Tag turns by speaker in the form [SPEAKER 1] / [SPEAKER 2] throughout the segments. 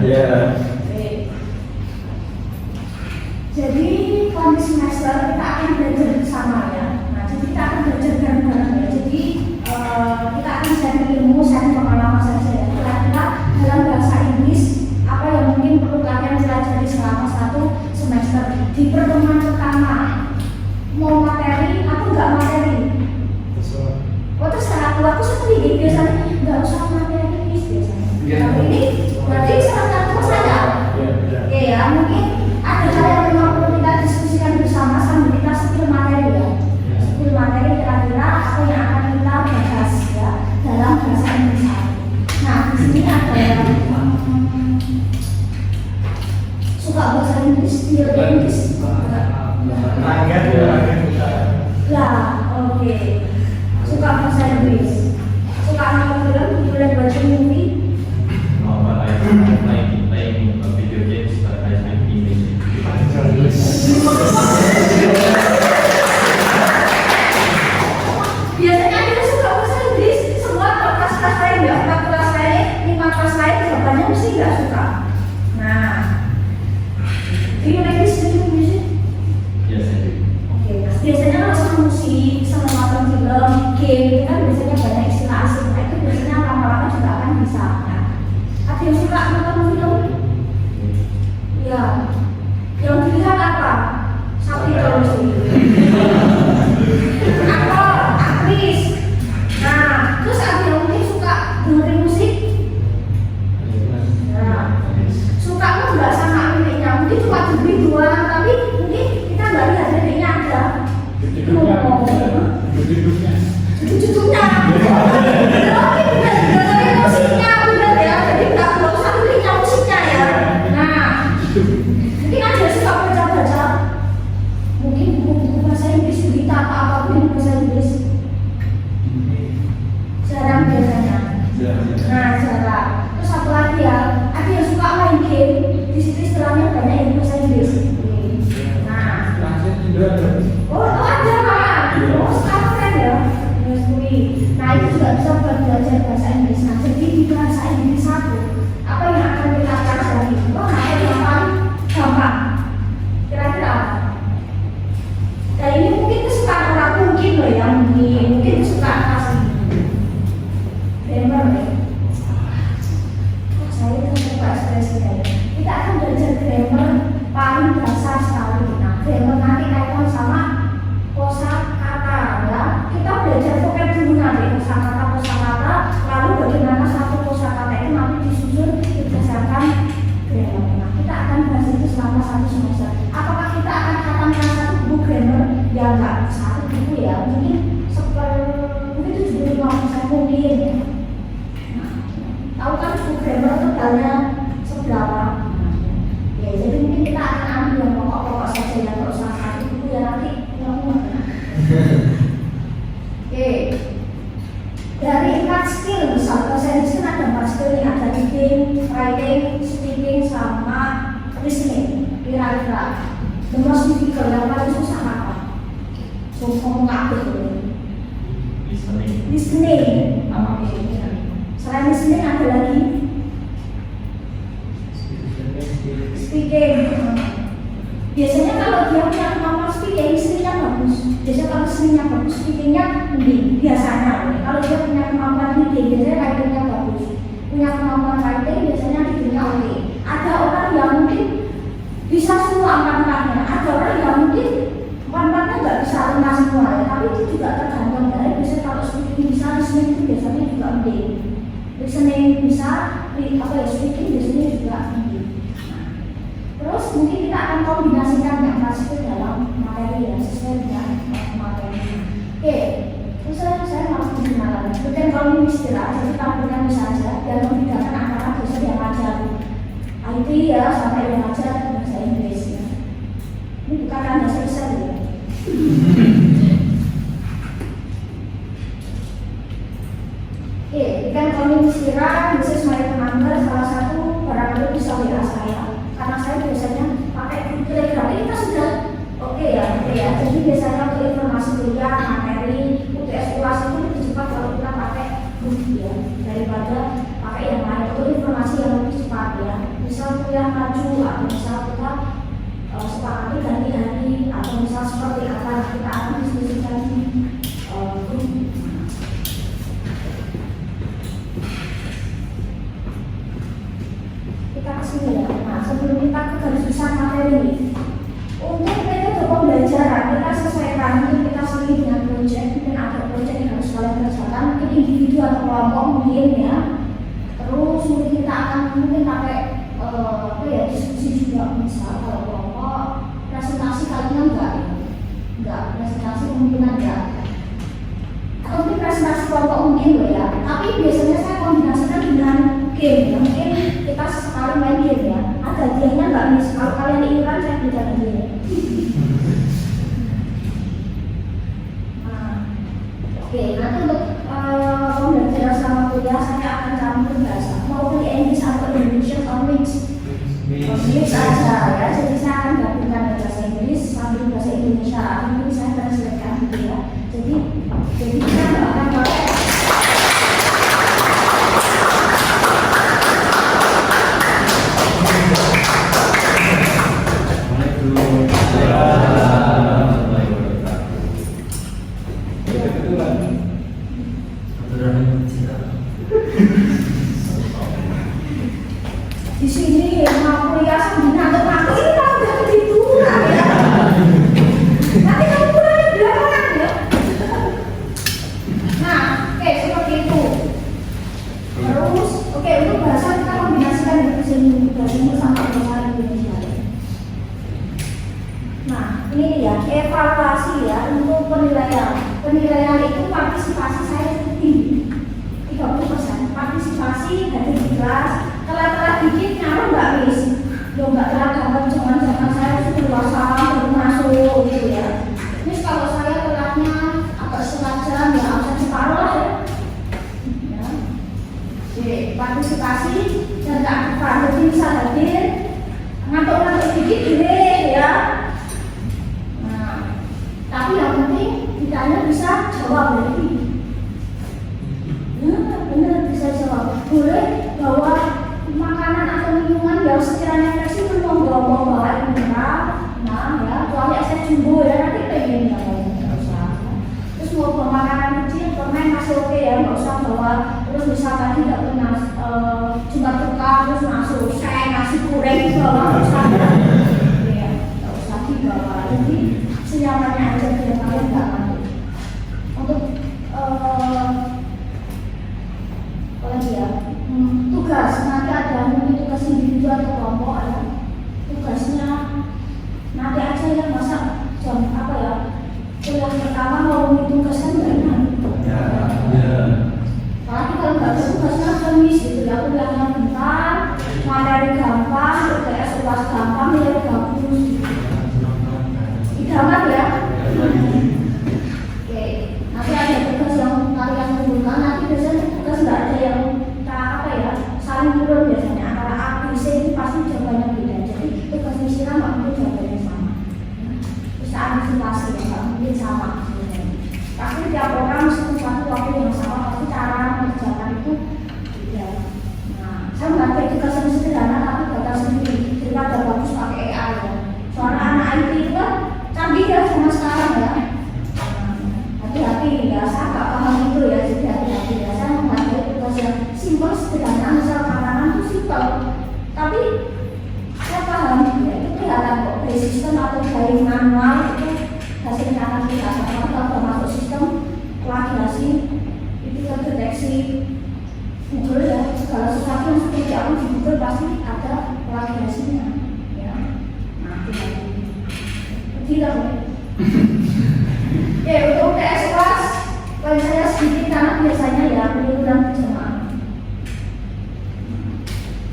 [SPEAKER 1] Oke. Jadi kondisi semester kita akan belajar bersama ya. Nah, jadi kita akan belajar bareng-bareng ya. Jadi kita akan sharing ilmu, sharing pengalaman saja ya. Kira-kira dalam bahasa Inggris apa yang mungkin perlu kalian pelajari selama 1 semester di pertemuan pertama. Mau materi atau enggak materi? Oh terserah aku sendiri biasanya nggak usah materi biasanya. Tapi ini berarti salah satu saja. Oke ya, mungkin ada hal yang memang perlu kita diskusikan bersama sambil kita spill materi ya. Spill materi kira-kira apa yang akan kita bahas ya dalam bahasa Indonesia. Nah di sini ada yang suka bahasa Inggris, spill Inggris. Lah, oke. Suka bahasa Inggris, suka nonton film, boleh baca movie.
[SPEAKER 2] Playing video games, but I speak English.
[SPEAKER 1] Biasanya kita suka bahasa Inggris, semua kelas lain ya, 4 kelas lain, 5 kelas lain jawabannya mesti nggak suka. Nah, do you like listening to music?
[SPEAKER 2] Yes, I do.
[SPEAKER 1] Oke, biasanya kalau sama musik, sama nonton film, game, itu kan biasanya banyak istilah asing. Nah itu biasanya lama-lama juga akan bisa. Nah, ada yang suka nonton film? Ya, yang dilihat apa? Sapi terus. Aktor, aktris. Nah, terus ada yang mungkin suka dengerin musik? Nah, suka kan nggak sama liriknya, mungkin cuma dengerin doang, tapi mungkin kita nggak lihat liriknya ada. Judulnya. Dengerin musiknya, udah ya. Jadi nggak perlu usah liriknya musiknya ya. Nah, mungkin ada yang suka baca-baca. Mungkin buku-buku bahasa Inggris, berita atau apapun bahasa Inggris. Jarang biasanya. Nah, jarang. Terus satu lagi ya, ada yang suka main game. Di situ istilahnya banyak yang bahasa Inggris. Nah, oh ada Pak. Oh sekarang kan ya. Nah itu juga bisa buat belajar bahasa Inggris. Nah jadi di bahasa Inggris satu, apa yang akan kita pelajari? Oh materi yang paling gampang. Kira-kira apa? Nah ini mungkin kesukaan orang mungkin loh ya, mungkin kesukaan asli. Grammar ya. Saya itu suka ekspresi saya. Kita akan belajar grammar paling dasar sekali. Nah grammar nanti kaitan sama kosakata ya. Kita belajar vocab dulu nanti kosakata, lalu bagaimana satu kosakata itu nanti disusun berdasarkan grammar. Nah kita akan bahas itu selama 1 semester. Apakah kita akan katakan satu buku grammar? Ya enggak, satu buku ya, mungkin mungkin 75% mungkin ya. Nah, tahu kan buku grammar tebalnya seberapa? Ya jadi mungkin kita akan ambil yang pokok-pokok saja ya, nggak usah satu buku ya nanti Oke, dari 4 skill misal bahasa Inggris kan ada 4 skill nih, ada reading, writing, speaking, sama listening. Kira-kira the most difficult yang paling susah apa? So ngomong apa tuh? Listening. Selain listening ada lagi speaking. Biasanya kalau dia punya kemampuan speaking, listeningnya bagus. Biasanya kalau listeningnya bagus, speakingnya mending. Biasanya, kalau dia punya kemampuan reading, biasanya writingnya bagus. Punya kemampuan writing, biasanya readingnya oke. Ada orang yang mungkin bisa semua 4-4-nya. Ada orang yang mungkin 4-4-nya nggak bisa lengkap semua ya. Tapi itu juga tergantung dari biasanya kalau speaking bisa, listening itu biasanya juga mending. Listening bisa, speaking biasanya juga mending. Terus mungkin kita akan kombinasikan yang masuk ke dalam materi yang sesuai dengan materi. Oke, terus saya mau gimana? Bukan kalau istilah, jadi tampilkan saja dan membedakan antara dosen yang ngajar IT ya sama yang ngajar bahasa Inggris ya. Ini bukan Anda selesai ya. Oke, bukan kalau istilah, bisnis my member salah satu barangkali bisa WA saya. Karena saya biasanya pakai Telegram, ini kita sudah oke ya. Jadi biasanya untuk informasi kuliah, materi, UTS UAS itu lebih cepat kalau kita pakai grup ya daripada pakai yang lain. Untuk informasi yang lebih cepat. ya. Misal kuliah maju atau misal kita sepakati ganti hari atau misal seperti apa kita akan diskusikan di grup. Kita kesini ya. Nah, sebelum kita ke garis besar materi ini, untuk metode pembelajaran kita sesuaikan, mungkin kita sendiri dengan proyek, mungkin ada proyek yang harus kalian kerjakan, mungkin individu atau kelompok mungkin ya. Terus mungkin kita akan mungkin pakai apa ya, diskusi juga, misal kalau kelompok presentasi kalian enggak presentasi kemungkinan enggak, atau mungkin presentasi kelompok mungkin loh ya. Tapi biasanya saya kombinasikan dengan game ya, mungkin kita sesekali main game ya. Ada hadiahnya enggak nih? Kalau kalian ingat saya berikan hadiah. Oke, nanti untuk pembelajaran selama kuliah saya akan campur bahasa, mau pilih English atau Indonesia atau mix aja ya. Jadi saya akan gabungkan bahasa Inggris sambil bahasa Indonesia. Mungkin saya translatekan gitu ya. Jadi kita nggak akan pakai di sini mau kuliah sambil ngantuk ini kalau udah ketiduran ya. Nanti kamu pulang di belakang ya. Nah, oke seperti itu. Terus, oke untuk bahasa kita kombinasikan bahasa Inggris sama bahasa Indonesia. Nah, ini ya evaluasi ya untuk penilaian. Penilaian itu partisipasi saya cukup tinggi, 30%. Partisipasi dari di kelas. Telat-telat dikit nyaru nggak mis? Lo nggak telat banget, zaman saya itu dewasa baru masuk gitu ya. Mis kalau saya telatnya agak setengah jam ya, absen separuh lah ya. Oke, partisipasi dan keaktifan, jadi bisa hadir, ngantuk-ngantuk dikit boleh ya. Nah, tapi yang penting ditanya bisa jawab berarti. Nah, benar bisa jawab. Boleh bawa makanan atau minuman yang sekiranya fleksibel, mau bawa mineral, nah ya, soalnya saya jumbo ya, nanti pengen nggak usah. Terus mau bawa makanan kecil, permen masih oke ya, nggak usah bawa. Terus misalkan tidak pernah jumpa tukar, terus masuk saya nasi goreng bawa, nggak usah. Ya, nggak usah dibawa. Jadi senyamannya aja biar kalian nggak ngantuk. Untuk apa lagi ya? Tugas, nanti ada mungkin tugas individu atau kelompok ya. Tugasnya nanti aja ya, masa jam apa ya, kuliah pertama mau tugas kan nggak enak tapi kalau nggak ada tugasnya jenis gitu ya, kuliahnya bentar, materi gampang, UTS UAS gampang, nilai bagus idaman ya. Oke, nanti ada tugas yang kalian kumpulkan, nanti biasanya tugas nggak ada yang saling turun biasanya, antara A, B, C itu pasti jawabannya beda. Jadi tugas misinya nggak mungkin jawabannya sama. Bisa antisipasi ya, nggak mungkin sama sebenarnya. Pasti tiap orang satu waktu yang sama, pasti cara mengerjakan itu beda. Nah, saya mengambil tugas yang sederhana tapi gagal sendiri, daripada bagus pakai AI ya. Soalnya anak IT itu kan canggih ya sama sekarang ya. Hati-hati ya, saya nggak paham itu ya, jadi hati-hati ya. Saya mengambil tugas yang simpel sederhana, misal makanan itu simpel, tapi saya paham ya, itu kelihatan kok dari sistem atau dari manual itu hasilnya akan kita sama. Kalau masuk sistem plagiasi itu terdeteksi Google ya, segala sesuatu yang seperti apa di Google pasti ada plagiasinya ya. Nah, tidak oke, untuk UTS UAS kalau saya sedikit karena biasanya ya penyuluhan berjamaah.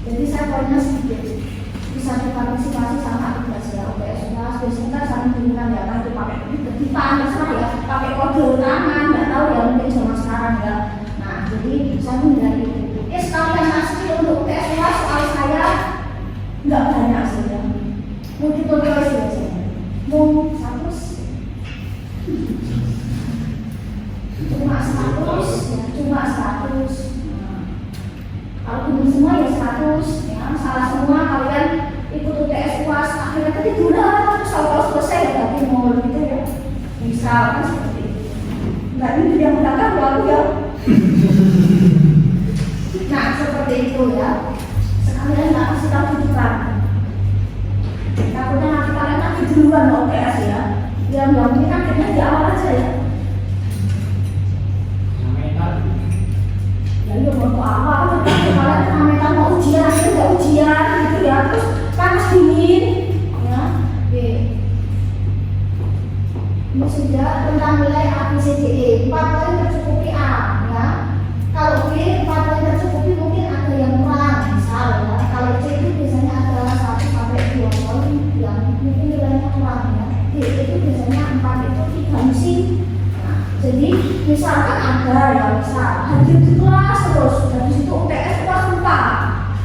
[SPEAKER 1] Jadi saya poinnya sedikit, bisa dipartisipasi sama tugas ya. UTS UAS biasanya kan saling bimbingan ya, nanti pakai ketipan ya, pakai kode tangan, nggak tahu ya mungkin zaman sekarang ya. Nah, jadi saya menghindari itu. Sekalian pasti untuk UTS UAS soal saya nggak banyak sih ya. Multiple choice biasanya. Mau 100 cuma 100 ya, cuma 100. Nah, kalau belum semua ya 100 ya. Nah, salah semua kalian ikut UTS UAS akhirnya ketiduran terus kalau selesai ya ganti mau gitu ya. Bisa kan seperti itu. Enggak ini yang belakang lalu ya. Nah seperti itu ya. Sekalian nggak kasih tahu tujuan. Takutnya nanti kalian nanti duluan UTS ya. Yang ini akhirnya di awal aja ya. Ya mau awal, kalian namanya mau ujian, nggak ujian gitu ya, terus panas dingin, ya. Ini sudah tentang nilai A, B, C, D, E. 4 poin tercukupi A, ya. Kalau B 4 poin tercukupi mungkin ada yang kurang, misal ya. Kalau C itu biasanya ada 1 sampai 2 poin yang mungkin nilainya kurang ya. D itu biasanya 4 itu 3 musim. Jadi misalkan ada ya misal hadir di kelas terus dari situ UTS kelas lupa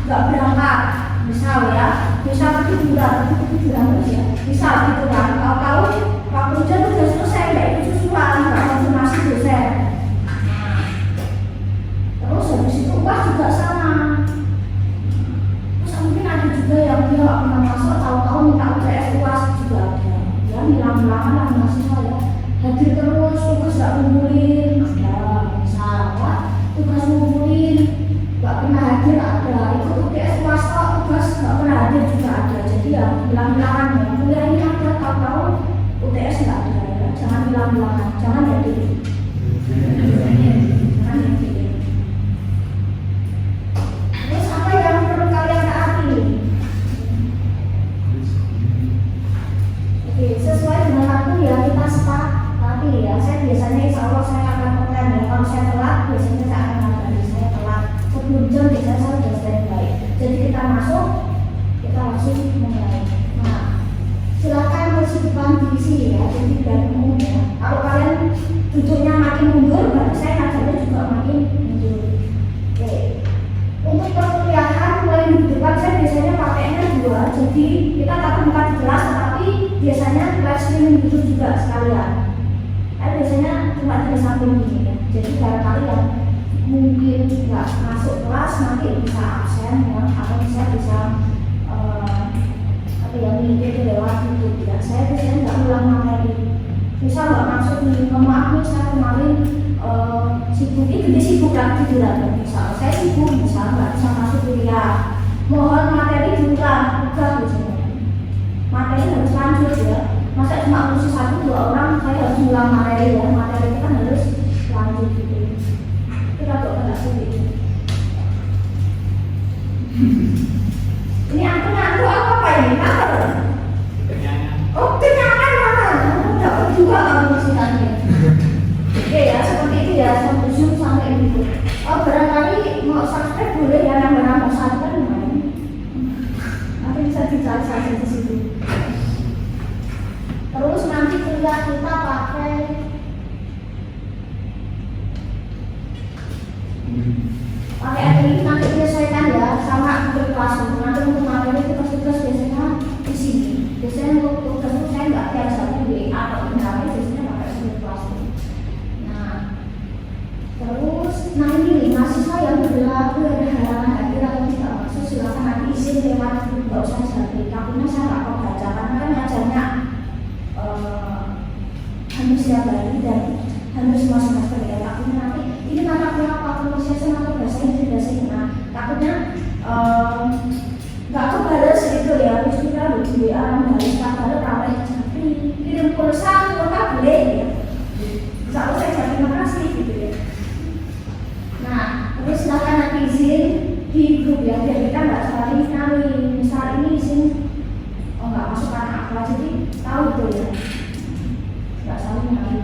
[SPEAKER 1] nggak berangkat misal ya misal ketiduran terus ya misal gitu kan kalau waktu ujian udah selesai nggak ikut susulan nggak konfirmasi dosen terus habis itu UAS juga sama terus mungkin ada juga yang dia nggak pernah masuk tahu-tahu minta UTS UAS juga ada ya hilang-hilangan lah mahasiswa ya hadir terus tugas nggak ngumpulin ada misalnya tugas ngumpulin nggak pernah hadir ada ikut UTS UAS tugas nggak pernah hadir juga ada jadi ya hilang-hilangan ya kuliah ini ada tahu-tahu UTS nggak ada ya jangan hilang-hilangan jangan jadi jangan jadi terus apa yang perlu kalian taati oke sesuai dengan waktu ya kita sepakat ya, saya biasanya insya Allah saya akan konten ya. Kalau saya telat, biasanya saya akan ngabari saya telat. Sebelum jam biasanya saya sudah standby. Jadi kita masuk, kita langsung mulai. Nah, silakan kursi depan diisi ya. Jadi biar umum ya. Kalau kalian duduknya makin mundur, berarti saya ngajarnya juga makin mundur. Oke. Untuk perkuliahan mulai di depan saya biasanya pakainya 2. Jadi kita tatap muka di kelas, tapi biasanya live streaming dulu juga sekalian. Biasanya cuma dari samping ini ya. Jadi barangkali yang mungkin nggak masuk kelas nanti bisa absen ya, atau bisa apa ya mengikuti lewat YouTube ya. Saya biasanya nggak ulang materi. Misal nggak masuk nih, maaf nih saya kemarin sibuk ini sibuk lagi tiduran. Misal saya sibuk, misal nggak bisa masuk kuliah, mohon materi diulang juga biasanya. Materi harus lanjut ya. Masa cuma kursi 1-2 orang saya harus ulang materi ya, materi kita harus lanjut gitu. Kita kok nggak sulit. Ini aku ngaku apa ini? Apa? Oh kenyangan mana? Dapat juga kamu maksudnya. Oke ya seperti itu ya sampai Zoom sampai itu. Oh barangkali mau subscribe boleh ya nambah-nambah subscribe lumayan. Nanti bisa dicari di situ. Terus nanti kuliah kita pakai ini nanti menyesuaikan ya sama Google Classroom. Nanti untuk materi tugas-tugas biasanya di sini. Biasanya untuk tugas itu saya nggak biasa di WA atau email, biasanya pakai Google Classroom. Nah, terus ini mahasiswa yang berlaku ada halangan hadir atau tidak masuk silakan nanti izin lewat nggak usah jadi. Tapi saya nggak mau baca karena kan ngajarnya hampir setiap hari dan hampir semua semester ya. Takutnya nanti ini mata kuliah apa pronunciation atau bahasa Inggris bahasa Inggris. Takutnya nggak kebalas gitu ya. Terus kita di WA harus kabar ramai jadi kirim pulsa kota boleh ya. Insya saya jadi terima kasih gitu ya. Nah terus silakan nanti izin di grup ya biar kita nggak saling nyari. Misal ini izin nggak masuk anak apa jadi tahu tuh ya. Nggak saling nyari.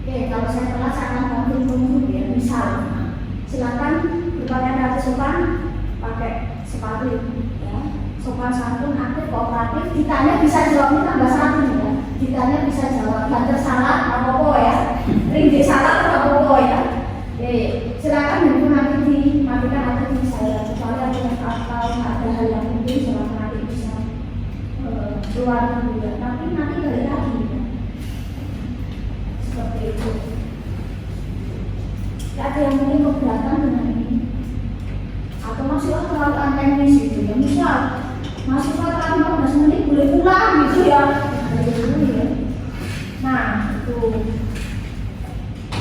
[SPEAKER 1] Oke, kalau saya telat saya akan bantu tunggu ya. Misal, silakan berpakaian rapi sopan, pakai sepatu ya, sopan santun, aktif, kooperatif. Ditanya bisa jawabnya tambah 1 ya. Ditanya bisa jawab. Banter salah, apa-apa ya. Ringgit salah, apa-apa ya. Oke, silakan itu nanti dimatikan atau di saya. Kecuali ada hal yang penting, silakan nanti bisa keluar juga. Tapi nanti balik lagi. Seperti itu. Gak ada ada yang mungkin keberatan dengan ini atau mahasiswa terlalu antenis gitu ya, misal mahasiswa telah 15 menit boleh pulang gitu ya, nah itu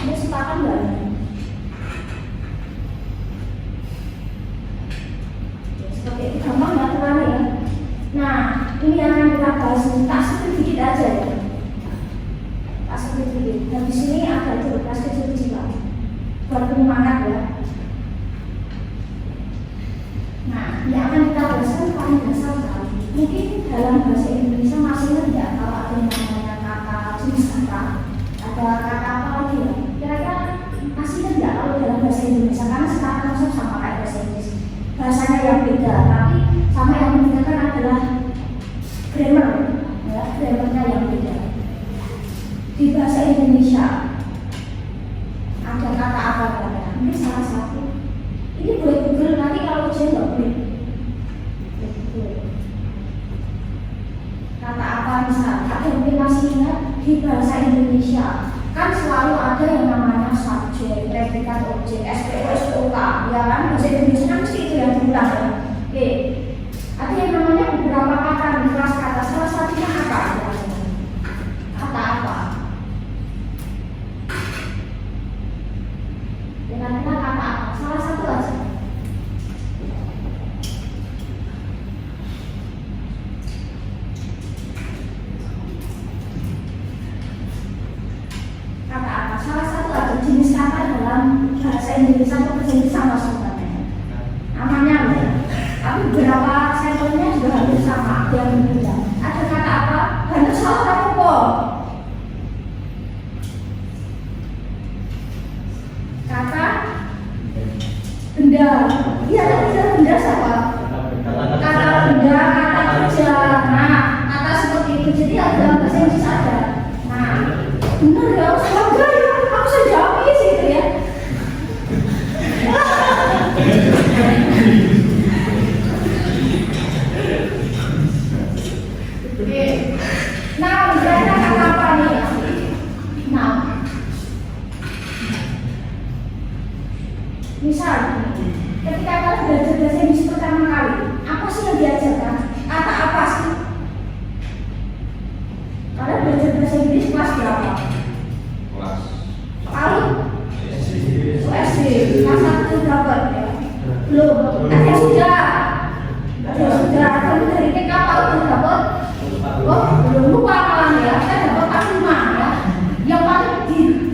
[SPEAKER 1] ini sepakat nggak? Ya, seperti itu gampang nggak terlalu ya. Nah ini yang akan kita bahas, tak sedikit aja ya, tak sedikit. Dan di sini ada tugas kecil-kecil lah buat penyemangat ya. Nah, yang akan kita bahas kan paling dasar sekali. Mungkin dalam bahasa Indonesia masih tidak kalau ada yang namanya kata jenis kata, ada kata apa lagi ya? Kira-kira masih tidak kalau dalam bahasa Indonesia, karena sekarang konsep sama kayak bahasa Inggris, bahasanya yang beda, tapi sama yang membedakan adalah grammar, ya, grammarnya yang beda. Di bahasa Indonesia ada kata apa kira-kira? Ini salah satu. Ini boleh Google, nanti kalau ujian nggak boleh. Kata apa misal? Ada yang mungkin masih ingat di bahasa Indonesia kan selalu ada yang namanya subjek, predikat, objek, SPO, SPOK, ya kan? Bahasa Indonesia kan mesti itu yang diulang ya. Oke. Ada yang namanya beberapa kata di kelas kata. Salah satunya apa? Kata apa? Kira-kira kata apa? Salah satu aja. Kata apa? Salah satu aja jenis kata dalam bahasa Indonesia atau bahasa Inggris sama sebenarnya. Namanya apa? Tapi beberapa sampelnya juga hampir sama, yang berbeda. Ada kata apa? Hampir salah apa? Kata benda. Iya, kata benda siapa? Kata benda, kata kerja. Nah, kata seperti itu. Jadi ada bahasa Inggris ada. Nah, benar ya, semoga ya, aku bisa jawab sih gitu ya. Oke. Nah, misalnya kata apa nih? Nah, misal, ketika kalian belajar bahasa Inggris pertama kali, apa sih yang diajarkan? Kata apa sih? Kalian belajar bahasa Inggris kelas berapa?
[SPEAKER 2] Kelas
[SPEAKER 1] Tahu?
[SPEAKER 2] SD.
[SPEAKER 1] SD. Kelas 1 dapat ya? Belum. Ada sudah. Ada sudah. Kamu dari TK udah dapat? Oh, belum lupa malah ya. Saya dapat kelas 5 ya. Yang paling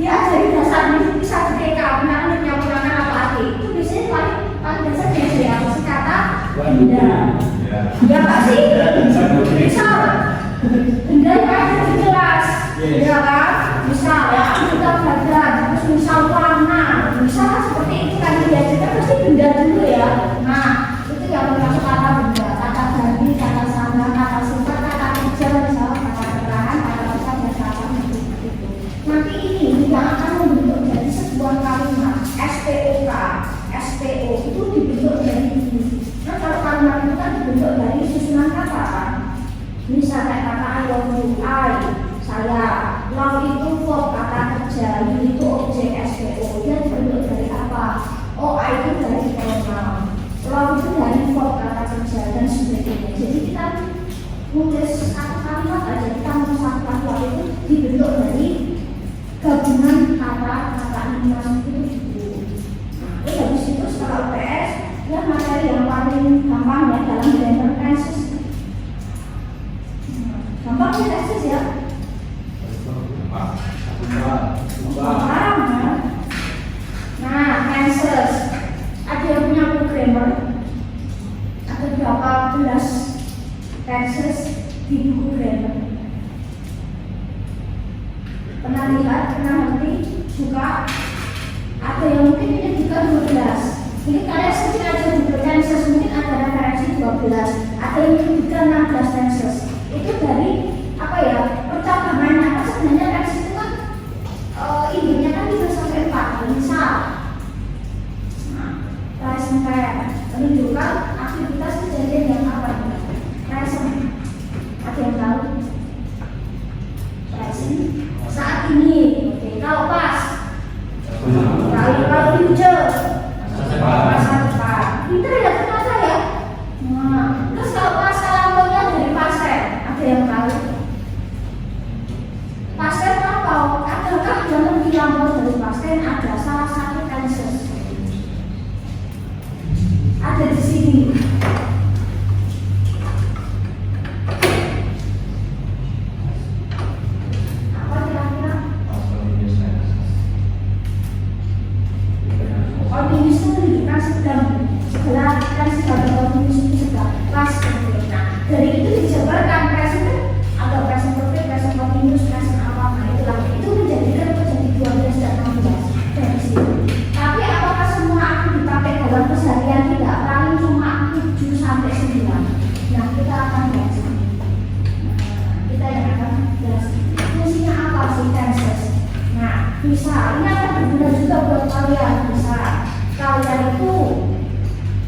[SPEAKER 1] diajari dasar bisa di TK, benar yang pulangan apa arti? Itu biasanya paling dasar biasa ya. Masih kata benda. Ya nggak sih? Misal benda yang ada di kelas, ya kan? Misal ya, kita badan, terus misal warna, misal seperti itu kan diajarkan pasti benda dulu ya. Nah, itu yang termasuk kata benda, kata ganti, kata sama, kata sifat, kata kerja, misal kata keterangan, kata pesan, dan kata itu. Nanti ini yang akan membentuk dari sebuah kalimat SPOK, SPO itu dibentuk dari ini. Nah, kalau kalimat itu kan dibentuk dari susunan kata kan. Misalnya kata I love you, I, saya, love itu verb kata kerja, you itu objek SPO, dia dibentuk dari apa? Oh, I itu dari pronoun, love itu dari verb kata kerja dan sebagainya. Jadi kita nulis satu kalimat aja, kita nulis satu kalimat itu dibentuk dari gabungan kata-kata ini masuk itu gitu. Terus habis itu setelah UPS, ya materi yang paling gampang ya dalam grammar tenses. Gampang sih tenses ya. Gampang ya. Nah, tenses. Ada yang punya buku grammar. Ada berapa belas tenses di buku grammar. Pernah lihat, pernah ngerti, suka? Ada yang mungkin ini juga 12. Ini kalian sedikit aja Google tenses, mungkin ada referensi 12. Ada yang juga 16 tenses. Itu dari apa ya? Percambangannya. Apa sebenarnya tenses itu kan intinya kan bisa sampai 4. Misal, present menunjukkan aktivitas kejadian yang apa? Present. Ada yang tahu? Present saat ini. Oke, kalau pas Kalau future
[SPEAKER 2] Masa depan.
[SPEAKER 1] masa depan. Pinter ya ternyata ya. Nah, terus kalau masa lampaunya dari pasien, ada yang tahu? Pasien lampau, adakah dalam di lampau dari pasien ada salah satu tenses? Ada di sini. Apa kira-kira? Optimis itu kan sedang optimis itu sedang pas. Nah, dari itu dijabarkan present atau present perfect, present continuous, present apa, nah itulah itu menjadi 12 dan 16 dari situ. Tapi apakah semua aku dipakai dalam keseharian? Tidak, paling cuma 7 sampai 9. Nah, kita akan bahas. Kita yang akan bahas fungsinya apa sih tenses. Nah, bisa ini akan berguna juga buat kalian. Bisa kalian itu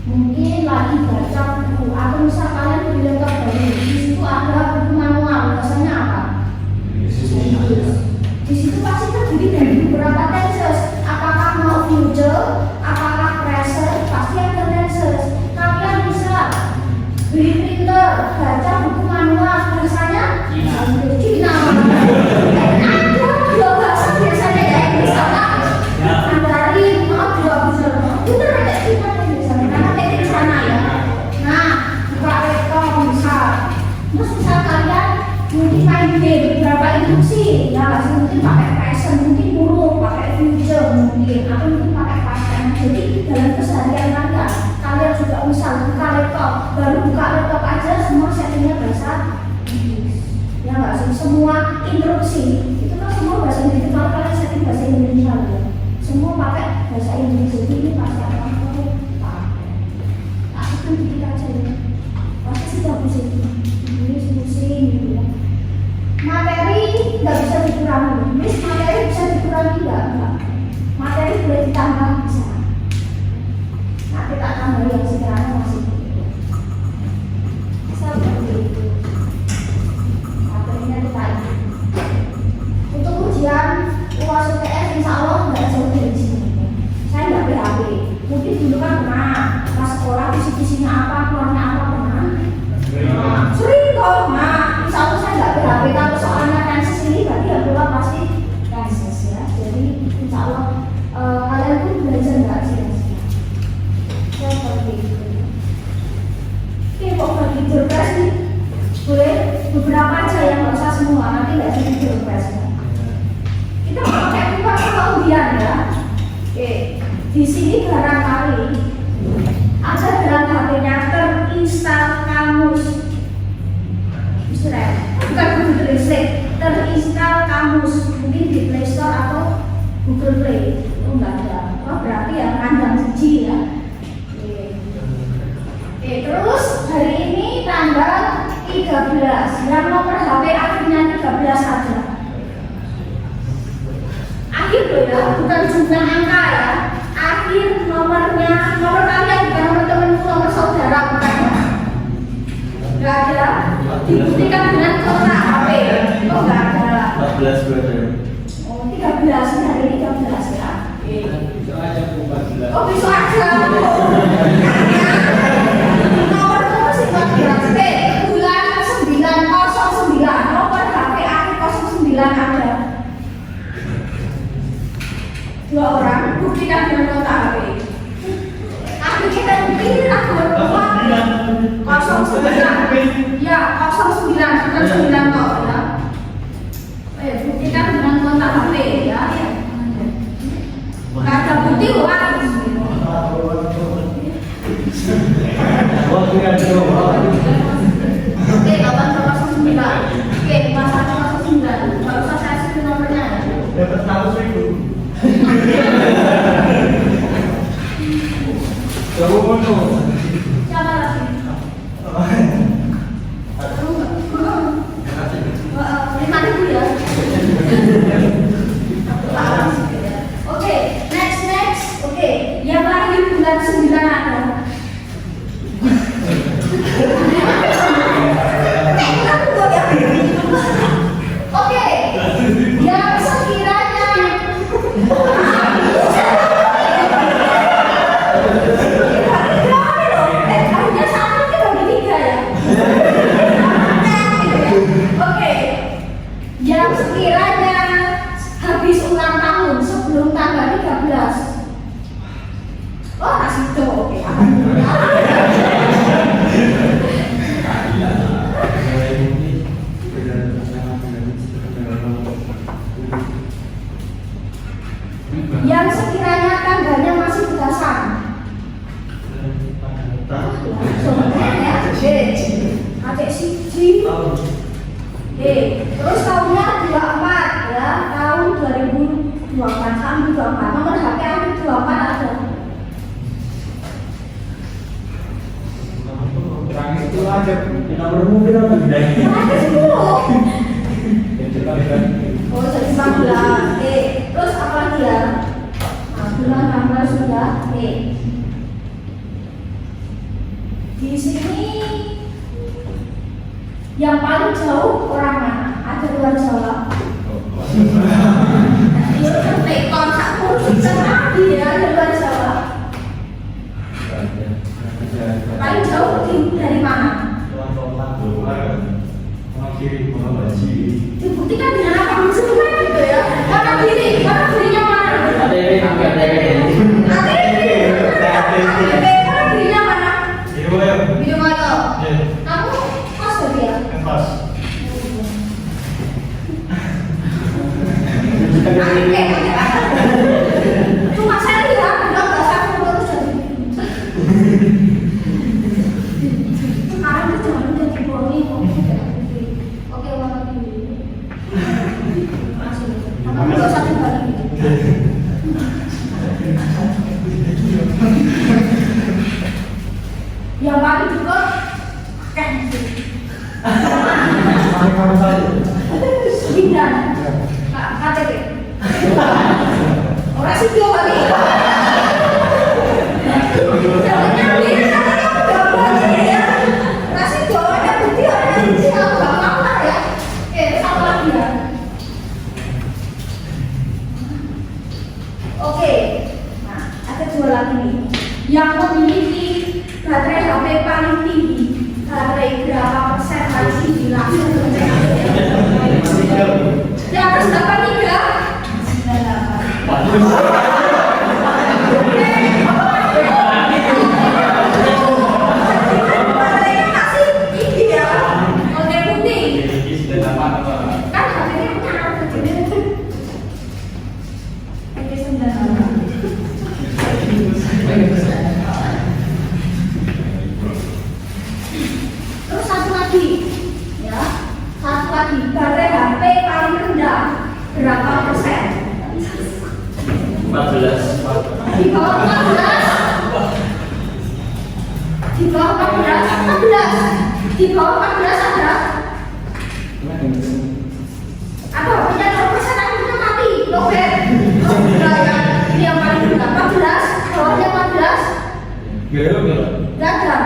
[SPEAKER 1] mungkin lagi baca buku atau misal kalian beli laptop baru, di situ ada buku manual, biasanya apa? Di situ pasti terdiri dari beberapa tenses. Apakah mau future, apakah present, pasti ada tenses. Kalian bisa beli printer, baca buku manual, biasanya Cina. Ada dua bahasa biasanya ya, misalnya Mandarin, dua bisa. Itu ada Cina biasanya, karena teknik di sana ya. Nah, buka laptop misal. Terus misal kalian mungkin main game, beberapa instruksi, ya nggak sih, mungkin pakai present, mungkin buruk, pakai future mungkin, atau mungkin pakai past tense. Jadi dalam keseharian kalian juga misal buka laptop, baru buka laptop aja semua settingnya bahasa Inggris, ya nggak sih, semua instruksi itu kan semua bahasa Inggris. Kalau kalian setting bahasa Indonesia ya, semua pakai bahasa Inggris. Jadi ini pasti akan pakai. Tak itu dikit aja ya, pasti sih bagus itu. Ini pusing gitu ya. Materi nggak bisa dikurangi, Miss, materi bisa dikurangi nggak? Materi boleh ditambah bisa. Nanti tak tambah yang sekiranya masih seperti itu. Materinya kita ini. Untuk ujian UAS UTS insya Allah nggak jauh dari sini. Saya nggak PHP. Mungkin dulu kan pernah pas sekolah kisi-kisinya apa, keluarnya apa pernah. Sering kok. Nah, insya Allah saya nggak PHP. Kalau soalnya tenses ini berarti ya bola pasti tenses ya. Jadi insya Allah kalian pun belajar nggak sia-sia. Seperti itu. Oke, kok bagi jurpres nih? Boleh beberapa aja yang nggak usah semua, nanti nggak jadi jurpres ya. Kita pakai kuat atau ujian ya. Oke, di sini barangkali ada dalam HP-nya terinstal kamus. Bukan Google Translate, terinstal kamus, mungkin di Play Store atau Google Play. Oh enggak ada. Oh berarti ya kandang siji ya. Oke, terus hari ini tanggal 13. Yang nomor HP akhirnya 13 saja. Akhir loh ya, bukan jumlah angka ya. Akhir nomornya, nomor kalian bukan nomor temanmu, nomor saudara bukan ya. Enggak ada. Dibuktikan dengan kotak HP. Oh enggak ada.
[SPEAKER 2] 14 berarti.
[SPEAKER 1] Oh 13, ini hari ini 13 ya. Oh besok aja. Nomor itu masih 14. Bulan 909. Nomor HP akhir 09 ada. 2 orang buktikan dengan kotak HP. Akhir kita mungkin aku berdoa 09. Ya 09 bukan 9 kok ya. Buktikan dengan kontak HP ya. Nggak ada bukti kok. Oke, 809. Oke, 809. Nggak usah saya sebut nomornya.
[SPEAKER 2] Dapat 100.000. Kamu mau?
[SPEAKER 1] Siapa lagi? ya. Oke, next. Oke, Yang sekiranya tangganya masih belasan. Adik siji. Terus tahunnya 24 ya, tahun 2024 sampai 24. Nomor HP aku 24 ada.
[SPEAKER 2] Itu ada nomor mobil apa bedanya?
[SPEAKER 1] Ada 10. Oh, jadi 19. Terus apa lagi ya? Nah, bulan 16 sudah. Di sini yang paling jauh orang mana? Ada luar Jawa. Itu tekon aku lagi ya, ada luar Jawa. Paling jauh dari mana? Dibuktikan dengan apa? Sebenarnya gitu ya. Kanan kirinya mana?
[SPEAKER 2] Ada yang hampir ada yang
[SPEAKER 1] Kanan kirinya mana? Video mana? Kamu pas berarti ya? Cuma saya lihat, bilang nggak satu terus jadi. Sekarang itu jangan jadi boni, oke, warna biru. Masuk. Kamu nggak usah kembali. Yang paling juga kayak gitu. 9 KTP. Orang sih dua kali. Jawabannya dia katanya udah boleh ya. Masih jawabannya bukti orang sih aku gak apa ya. Sama lagi ya. Oke. Nah, ada 2 lagi nih. Yang memiliki baterai HP paling tinggi. Baterai berapa persen lagi dilangsung di atas 83. 98. Baterainya masih tinggi ya. Oke, bukti. Kan HP-nya punya anak kecil. Oke, 98. Terus satu lagi, ya, satu lagi, baterai HP paling rendah berapa persen?
[SPEAKER 2] 14.
[SPEAKER 1] Di bawah 14. Di bawah 14, 14. Di bawah 14 ada. Ada HP-nya 0%, akhirnya mati, lowbat. Ini yang paling rendah 14, bawahnya 14. Gak ada.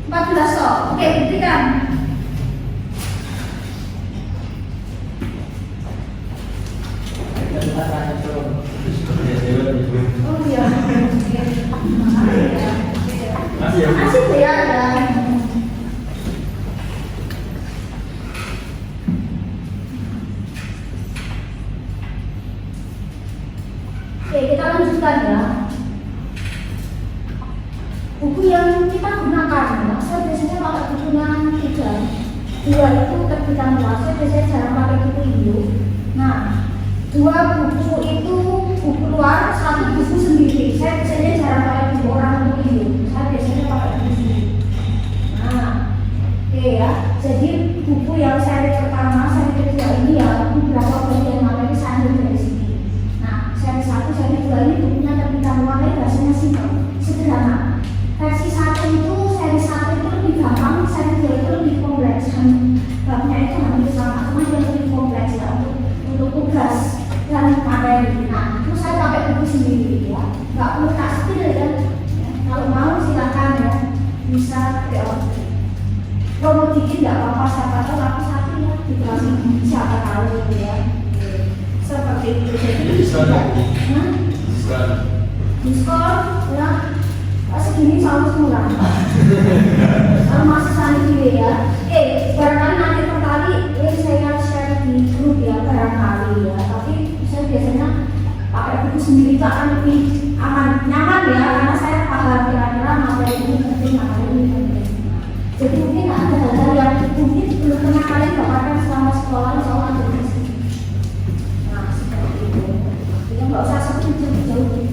[SPEAKER 1] 14 kok. Oke, buktikan. Oh iya. Masih ya ada. Oke, kita lanjutkan ya. Buku yang kita gunakan, ya, saya biasanya pakai bukunya 3. 2 itu terbitan luar, saya biasanya jarang pakai buku Indo. Nah, 2 buku itu buku luar, 1 buku sendiri. Saya biasanya jarang pakai buku orang untuk Indo. Saya biasanya pakai buku sendiri. Nah, oke ya. Jadi buku yang seri pertama, seri kedua ini ya beberapa bagian materi saya ambil dari sini. Nah, seri 1, seri 2 ini bukunya terbitan luar, bahasanya simpel, sederhana. Versi 1 itu, seri 1 itu lebih gampang, seri 2 itu lebih kompleks. Babnya itu hampir sama, cuma yang lebih kompleks ya untuk tugas dan materi. Nah, itu saya pakai buku sendiri ya, nggak perlu kasih ya. Kalau mau silakan ya, bisa pre-order. Promo dikit nggak apa-apa, siapa tahu aku satu ya dikasih siapa tahu ya. Seperti itu. Jadi diskon ya. Segini selalu murah. Kalau masih saling pilih ya. Barangkali nanti perkali saya share di grup ya, barangkali ya. Tapi saya biasanya pakai buku sendiri itu akan lebih aman, nyaman ya, karena saya paham sekolah soal di sini. Nah, seperti itu. Jadi nggak usah sampai jauh-jauh.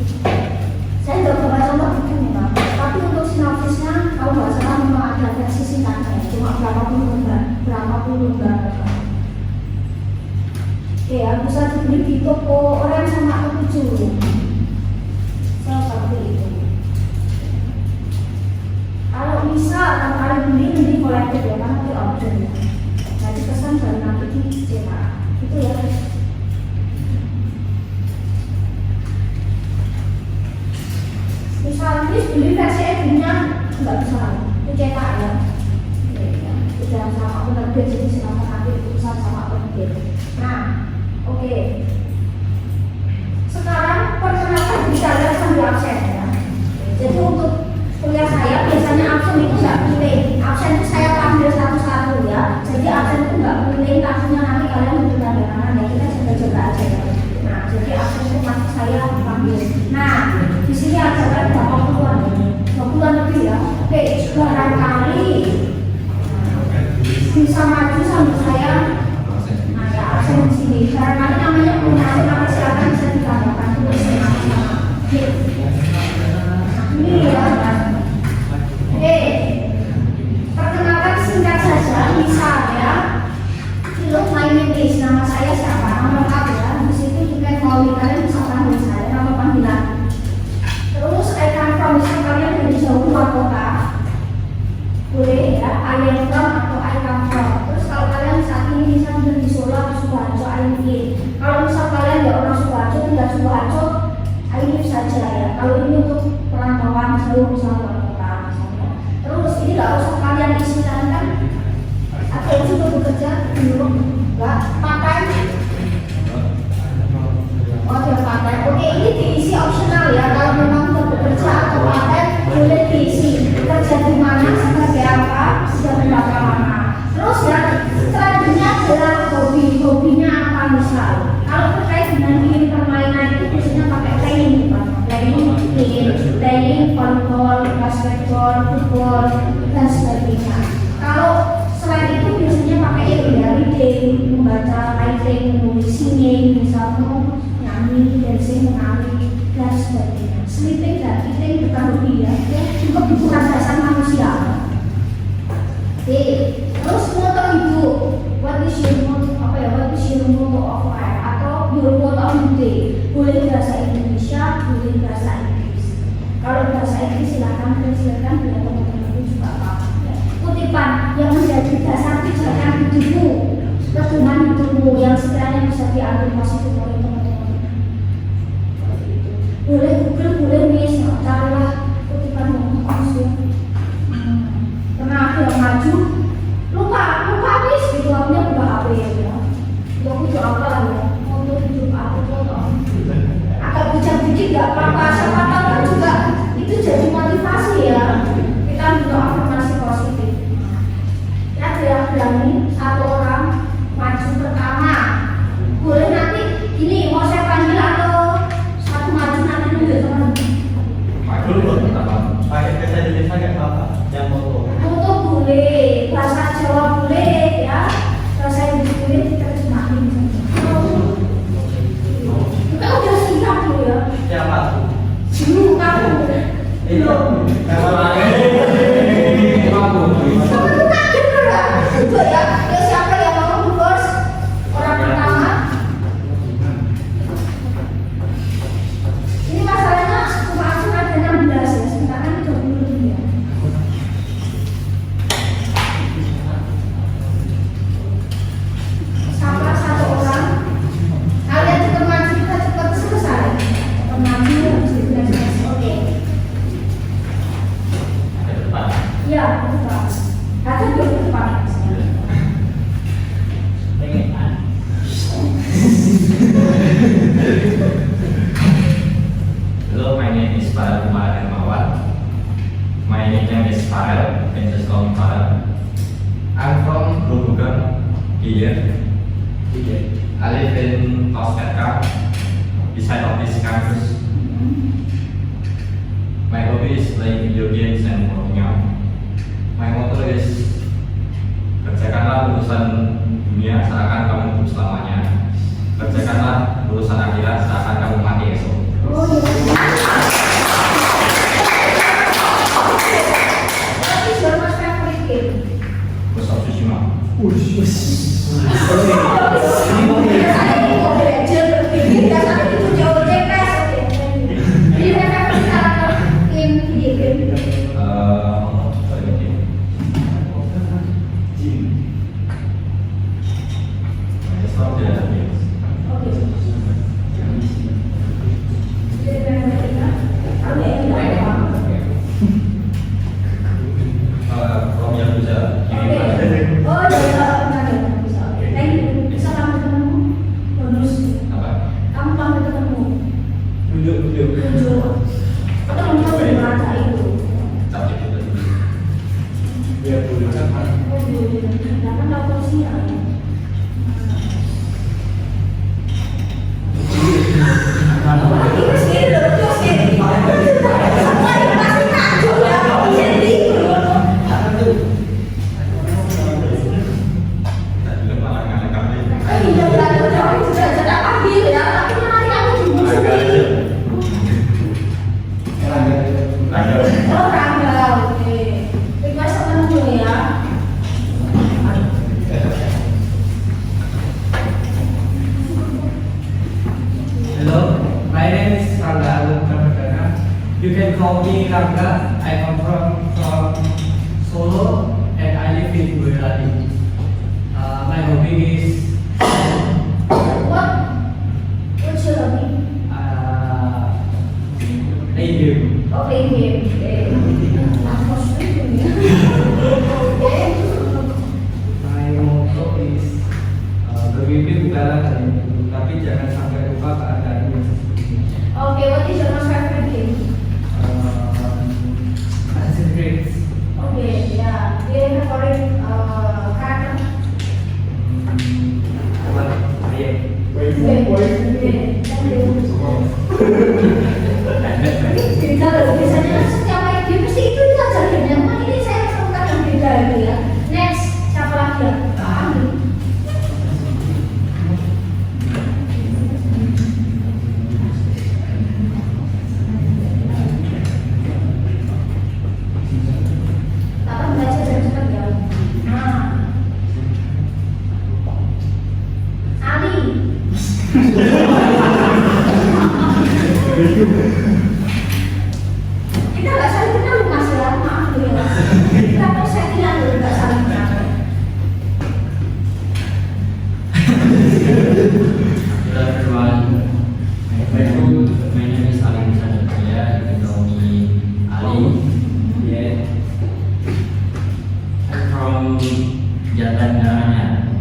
[SPEAKER 1] Saya nggak bawa contoh buku memang, tapi untuk sinopsisnya kalau nggak salah memang ada versi singkatnya, cuma berapa puluh lembar. Oke, ya, bisa dibeli di toko orang sama ketujuh. Seperti itu. Kalau misal kalian beli nanti kolektif ya, karena di order. Jadi pesan dari nanti dicetak. Itu ya. Misalnya beli versi edinya nggak bisa, itu cetak ya. Itu jangan sama penerbit, jadi silakan nanti urusan sama penerbit. Nah, oke. Sekarang perkenalkan bisa lihat sambil absen ya. Jadi untuk kuliah saya biasanya absen itu nggak pilih. Absen itu saya ambil satu-satu ya. Jadi absen itu nggak pilih, langsungnya nanti kalian menentukan dengan ya, kita jaga-jaga aja ya. Nah, jadi absen itu masih saya ambil. Nah, di sini ada berapa puluhan? 20-an lebih ya. Oke, barangkali bisa maju sambil saya. Nah, ya absen di sini. Barangkali namanya kombinasi nama silakan bisa ditambahkan tulis nama-nama. Ini ya. Oke, perkenalkan singkat saja, misalnya look my name is, nama saya siapa, nama lengkap ya. Di situ juga mau kalian bisa panggil saya, nama panggilan. Terus I come from, misal kalian dari jauh luar kota, boleh ya, I am from atau I come from. Terus kalau kalian saat ini misal di Solo atau Sukoharjo, I live in. Kalau misal kalian ya orang Sukoharjo, tinggal Sukoharjo, I live saja ya. Kalau ini untuk perantauan jauh misalnya luar kota misalnya. Terus ini nggak usah kalian isi kan atau untuk bekerja belum nggak pakai. Oh ya pakai. Oke, ini diisi opsional ya. Kalau memang untuk bekerja atau pakai boleh diisi kerja di mana, sebagai apa, sudah berapa lama. Terus ya selanjutnya adalah hobinya apa misal. Kalau terkait dengan game permainan itu biasanya pakai playing, volleyball, basketball, football dan sebagainya. Kalau selain itu biasanya pakai ya reading, membaca, writing, menulis, singing, misalnya nyanyi, dancing, menari dan sebagainya. Sleeping dan eating bukan hobi ya, juga kebutuhan dasar manusia. Oke, terus moto hidup. What is your motto of life atau your motto of the day? Boleh bahasa Indonesia, boleh bahasa Inggris. Kalau bahasa Inggris silakan biar teman-teman juga paham. Kutipan yang menjadi dasar pijakan hidupmu, pedoman hidupmu yang sekiranya bisa diambil positif oleh teman-teman. Boleh Google, boleh Miss, carilah kutipan yang bagus ya. Pernah ada yang maju, lupa Miss, gitu artinya buka HP ya. Waktu itu apa ya? Untuk hidup aku foto. Agak bijak dikit nggak apa-apa, siapa tahu kan juga itu jadi motivasi ya. Kita butuh afirmasi positif. Ya yang berani satu orang maju pertama. Boleh nanti ini mau saya panggil atau satu maju nanti nunjuk teman.
[SPEAKER 2] Maju dulu pertama. Pakai bahasa Indonesia nggak apa-apa. Yang
[SPEAKER 1] Foto boleh, bahasa Jawa boleh ya. Bahasa Inggris boleh diterjemahin. Kita udah siap loh ya.
[SPEAKER 2] siapa?
[SPEAKER 1] Kamu.
[SPEAKER 2] Itu.
[SPEAKER 1] Kamu kaget berat. Itu ya. Ya siapa yang mau first? Orang pertama. Ini masalahnya cuma aku ada 16 ya. Sebentar kan 20 ya. Sama satu orang. Kalian cepat maju, kita cepat selesai. Cepat maju, habis itu kita selesai. Oke.
[SPEAKER 2] Ada depan.
[SPEAKER 1] Iya, betul. Ada 24.
[SPEAKER 3] Hello, my name is Farel Kumar Hermawan. My nickname is Farel. You can just call me Farel. I'm from Grobogan, here. I live in Tosca, beside of this campus. My hobby is playing video games and working out. My motto is kerjakanlah urusan dunia seakan
[SPEAKER 1] Tujuh. Teman-teman berbaca itu.
[SPEAKER 3] Tapi itu
[SPEAKER 2] Biar boleh kan.
[SPEAKER 1] Karena nggak konsisten. Terus gini loh, terus gini. Semua dikasih kacau ya, jadi
[SPEAKER 3] tadi lu malah ngalahkan ini.
[SPEAKER 1] iya benar benar sudah sudah ambil ya, tapi nanti aku juga. Oh tanggal, oke. Request teman dulu ya.
[SPEAKER 4] Hello, my name is Rangga Alutradana. You can call me Rangga. I come from Solo and I live in Boyolali. My hobby is
[SPEAKER 1] What's your hobby?
[SPEAKER 4] play game.
[SPEAKER 1] Oh, playing game. Okay. Aku suka ya. Okay.
[SPEAKER 4] My motto is bermimpi bukanlah hanya itu, tapi jangan sampai lupa keadaan yang sesungguhnya.
[SPEAKER 1] Okay, what is your most favorite game?
[SPEAKER 4] Assassin's Creed.
[SPEAKER 1] Okay, yeah. Do you have a favorite character?
[SPEAKER 4] What? Yeah.
[SPEAKER 1] Beda loh, biasanya setiap main game pasti itu saja gamenya. Cuma ini saya temukan yang beda gitu ya. Next, siapa lagi ya? Ambil. Tata baca dan cepat ya. Nah, Ali. Kita nggak saling kenal Mas ya, maaf ya. Kita mau settingan dulu nggak saling kenal.
[SPEAKER 5] Hello everyone. My name is Ali Sanjaya. You can call me Ali.
[SPEAKER 4] Yeah.
[SPEAKER 5] I'm from Jatinangor.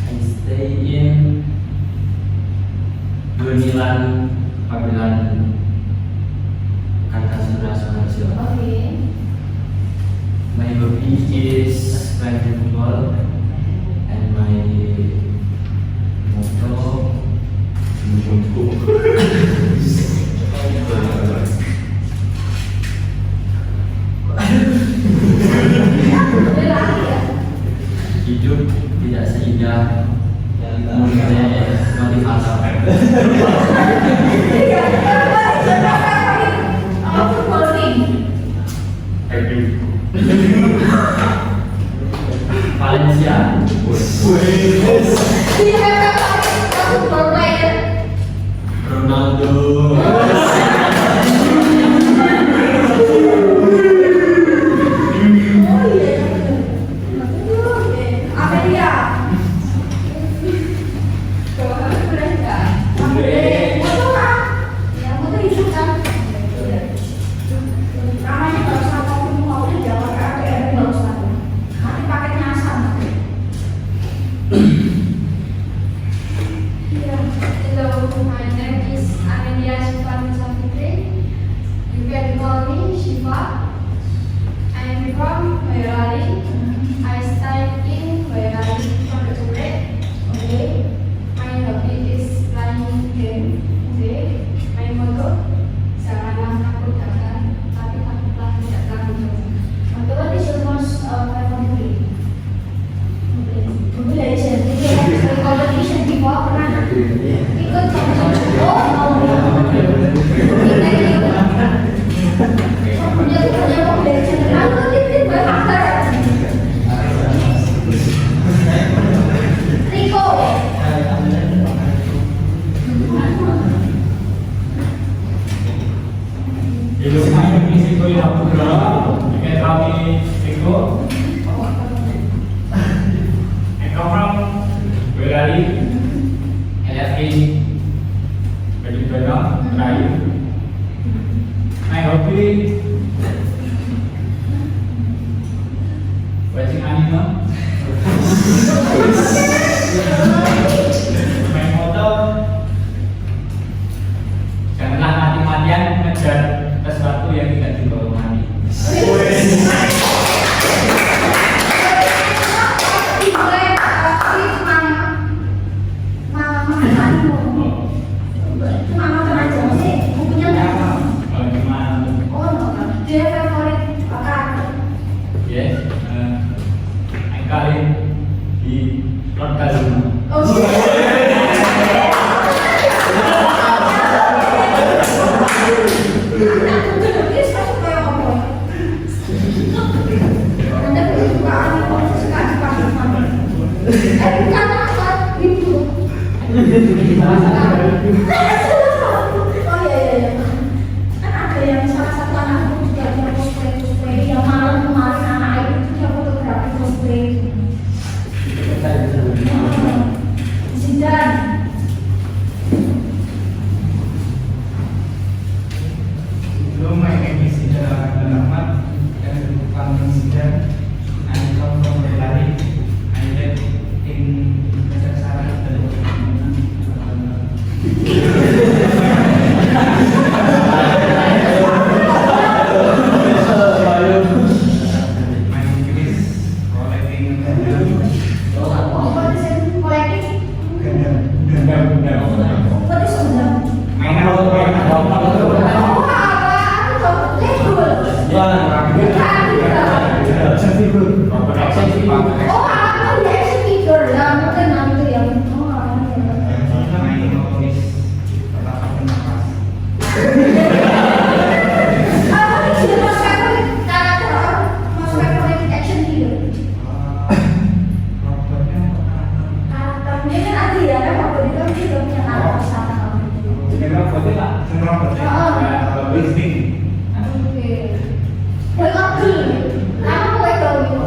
[SPEAKER 5] I stay in Gunilan, Pabilan, Kartasura, Sulawesi.
[SPEAKER 1] Oke.
[SPEAKER 5] My hobby is playing football and my motto
[SPEAKER 1] Boleh lagi ya.
[SPEAKER 5] hidup tidak seindah mulai motivator.
[SPEAKER 1] Iya, football team.
[SPEAKER 5] Valencia.
[SPEAKER 1] Iya, football player.
[SPEAKER 5] Ronaldo.
[SPEAKER 1] Oh iya. Oke. Amelia. Boleh nggak? Boleh. Foto kan? Ya, foto itu kan. Namanya kalau sama mau jawab RPR nggak usah. Nanti pakai nyasar.
[SPEAKER 6] Hello, my name is Amelia Shiva Nusantri. You can call me Shiva. I am from Boyolali. I stay in Boyolali Pondok.
[SPEAKER 1] Oke.
[SPEAKER 6] My hobby is playing game. Okay. My motto, janganlah takut gagal, tapi takutlah tidak tanggung jawab.
[SPEAKER 1] Okay, what is your most favorite game? Mobile Legends. Did you have a competition before? Pernah ikut competition? Oh, punya tuh banyak Mobile Legends. Aku titip berhasil. Rico.
[SPEAKER 4] Hello, my name is Iko Yaputra. You can call me Iko. I come from Boyolali. I live in Badipura, Melayu. My hobby watching anime. My motto
[SPEAKER 2] Whisking.
[SPEAKER 1] Oke. Kue logel. Apa kue logel?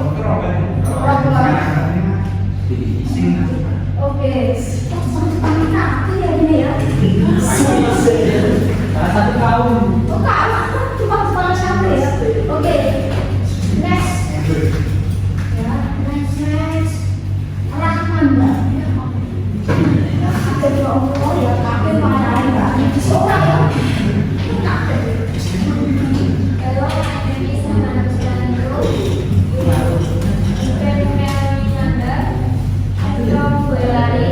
[SPEAKER 1] Oke. Sama satu ya ini ya.
[SPEAKER 4] Salah satu kaum.
[SPEAKER 1] Oh kalah, cuma satu ya. Oke. Next. Ya, next. Rahman mbak. Jadi Allah ya kakek mana ya? Seorang ya.
[SPEAKER 6] Hello, my name is Hannah Susanto. You can call me Nanda. I'm from Boyolali.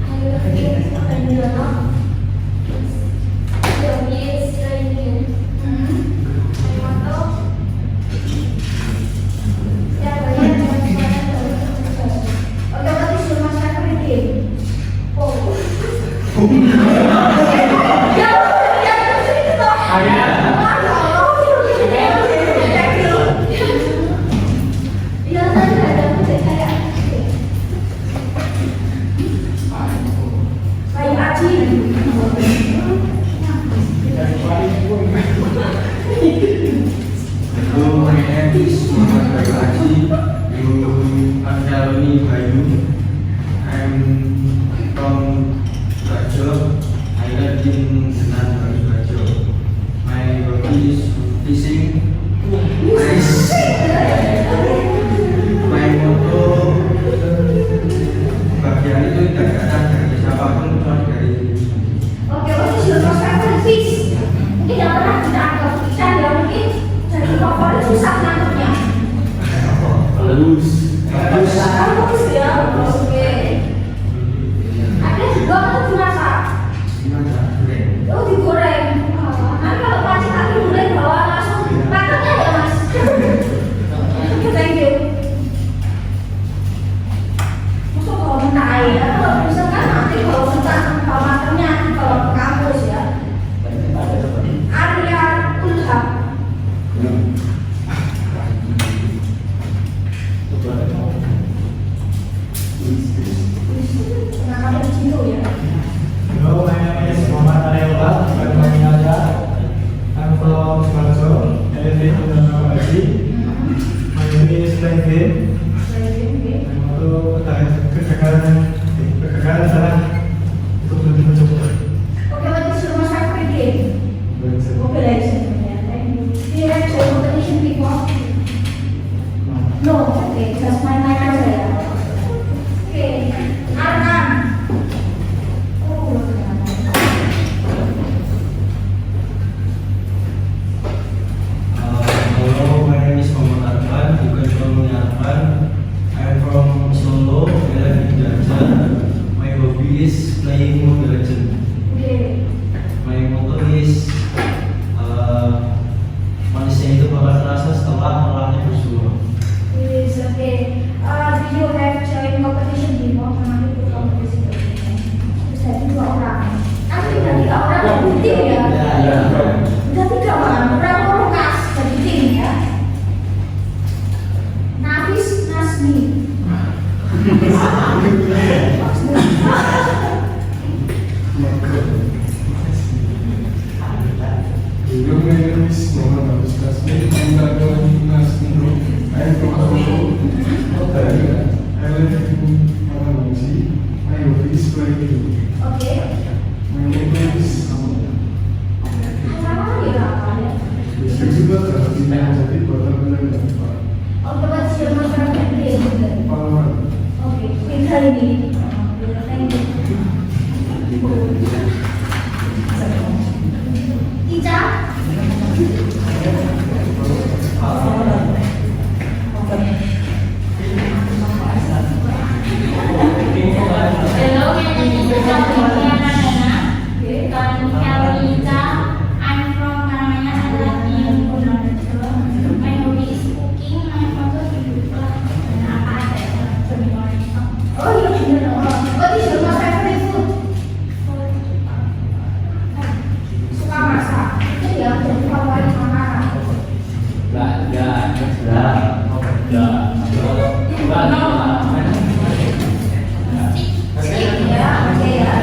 [SPEAKER 6] I live in Penjono. The hobby is training. My motto. Ya, banyak yang
[SPEAKER 1] Oke, berarti sudah saya kredit. Oh. Ya, itu toh. Ya, tadi ada putih kayak. Bayi Aji.
[SPEAKER 7] Hello, my name is Muhammad Bayu Haji. You Arjawini Bayu. I'm from Bajo. I live in Senan, Bajo. My hobby is fishing. My motto bahagia itu tidak datang dari siapapun, cuma dari diri sendiri.
[SPEAKER 1] Oke, berarti sudah saya kredit. Mungkin yang pernah kita anggap ikan ya mungkin jadi favorit susah nangkepnya.
[SPEAKER 7] Halus.
[SPEAKER 1] Bagus ya. Oke. Ada juga kan dimasak.
[SPEAKER 7] Gimana?
[SPEAKER 1] Oh digoreng. Nanti kalau pagi tadi mulai bawa langsung makannya ya mas. Oke, thank you. Masuk kalau mentah ya, kalau misalkan nanti kalau mentah kalau makannya kalau ke kampus ya. Arya Ulham. Nah, kamu di situ ya.
[SPEAKER 2] Hello, my name is Muhammad Aryola. I'm from Sumarjo. I live in Gunung My hobby is playing game. Kegagalan adalah untuk lebih mencoba.
[SPEAKER 1] Oke, berarti sudah masak kredit. Oke, guys. Thank you. Do you like to competition before? No. Okay, just my aja ya. Oke, Arman. Oh,
[SPEAKER 7] Hello, my name is Muhammad Arfan. You can call me Arfan. I'm from Solo. I live in Jakarta. My hobby is playing Mobile Legends.
[SPEAKER 1] oke.
[SPEAKER 7] My motto is manusia itu bakal terasa setelah melangnya bersuara.
[SPEAKER 1] Is okay. Do you have join competition before? Pernah ikut kompetisi competition? Terus ada 2 orang. Nanti udah 3 orang jadi tim ya. Udah 3 orang. Berapa lukas jadi tim ya? Nafis Nasmi.
[SPEAKER 8] Hello, my name is Muhammad Abus Kasmi. I'm from Nasrullah. I'm from Solo. I live in Malaysia. My hobby is playing.
[SPEAKER 1] Oke.
[SPEAKER 8] My motto is
[SPEAKER 1] Apa ya apa ya?
[SPEAKER 8] Bisa juga tidak jadi benar-benar dapat.
[SPEAKER 1] Oke, buat siapa masyarakat dia juga.
[SPEAKER 8] Pahlawan.
[SPEAKER 1] Oke, pindah ini. Thank you. Ica.
[SPEAKER 6] Hello, my name is Katrina Nandana. I'm from Karamanya Aladdin, Purworejo. My hobby is cooking. My motto hidup lah dan apa adanya.
[SPEAKER 1] Oh iya benar. Oh di rumah saya favorite food. Suka masak. Itu ya jadi favorit makanan. Skip ya, oke ya.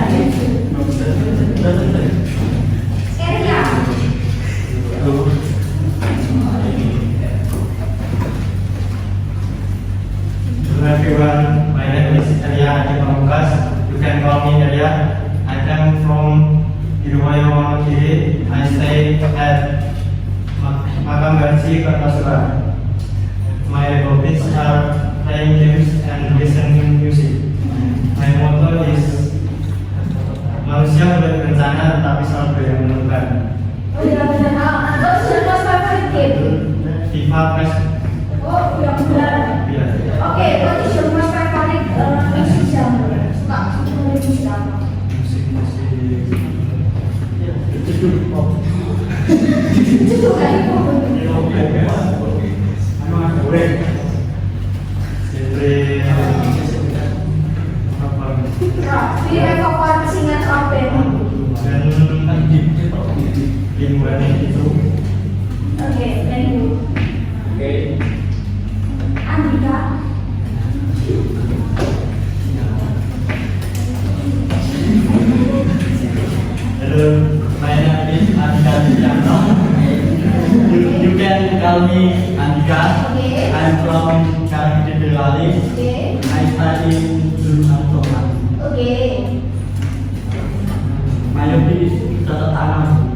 [SPEAKER 1] Sekarang ya.
[SPEAKER 7] at Makamgansi, Kartasura. My hobbies are playing games and listening music. My motto is manusia boleh berencana tetapi selalu yang menentukan.
[SPEAKER 1] Oh iya benar. What's your most favorite game?
[SPEAKER 7] FIFA, PES,
[SPEAKER 1] Oh yang benar.
[SPEAKER 7] Bila.
[SPEAKER 1] Oke, what is your most favorite music genre? Suka musik apa?
[SPEAKER 7] Musik.
[SPEAKER 1] Itu juga itu. Film favorit singan apa? Oke, thank you. Andika.
[SPEAKER 7] Hello, my name is Andika Sujanto. You can call me Andika.
[SPEAKER 1] Okay.
[SPEAKER 7] I'm from Karangkidul Bali.
[SPEAKER 1] Okay.
[SPEAKER 7] I study Jurusan
[SPEAKER 1] Oke.
[SPEAKER 7] My hobby is tata tanam.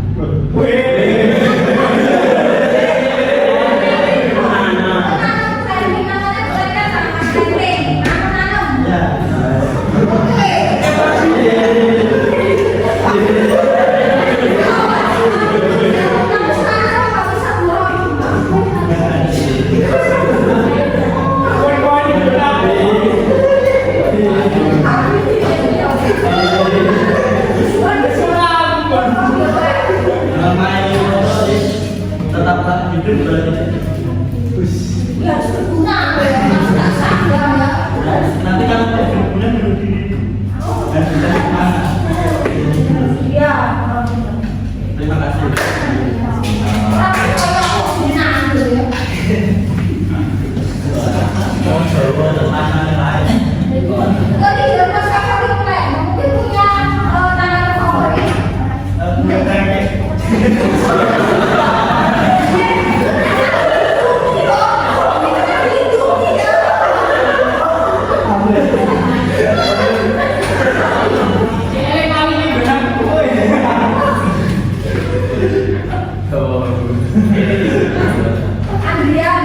[SPEAKER 7] Tetaplah hidup berarti.
[SPEAKER 1] Ya, berguna.
[SPEAKER 7] Nanti kan berguna dan bisa kemana?
[SPEAKER 1] Ya.
[SPEAKER 7] Terima kasih.
[SPEAKER 1] Tapi kalau guna gitu ya. Tadi dapat favorit plan, mungkin punya tanaman favorit. Andrian.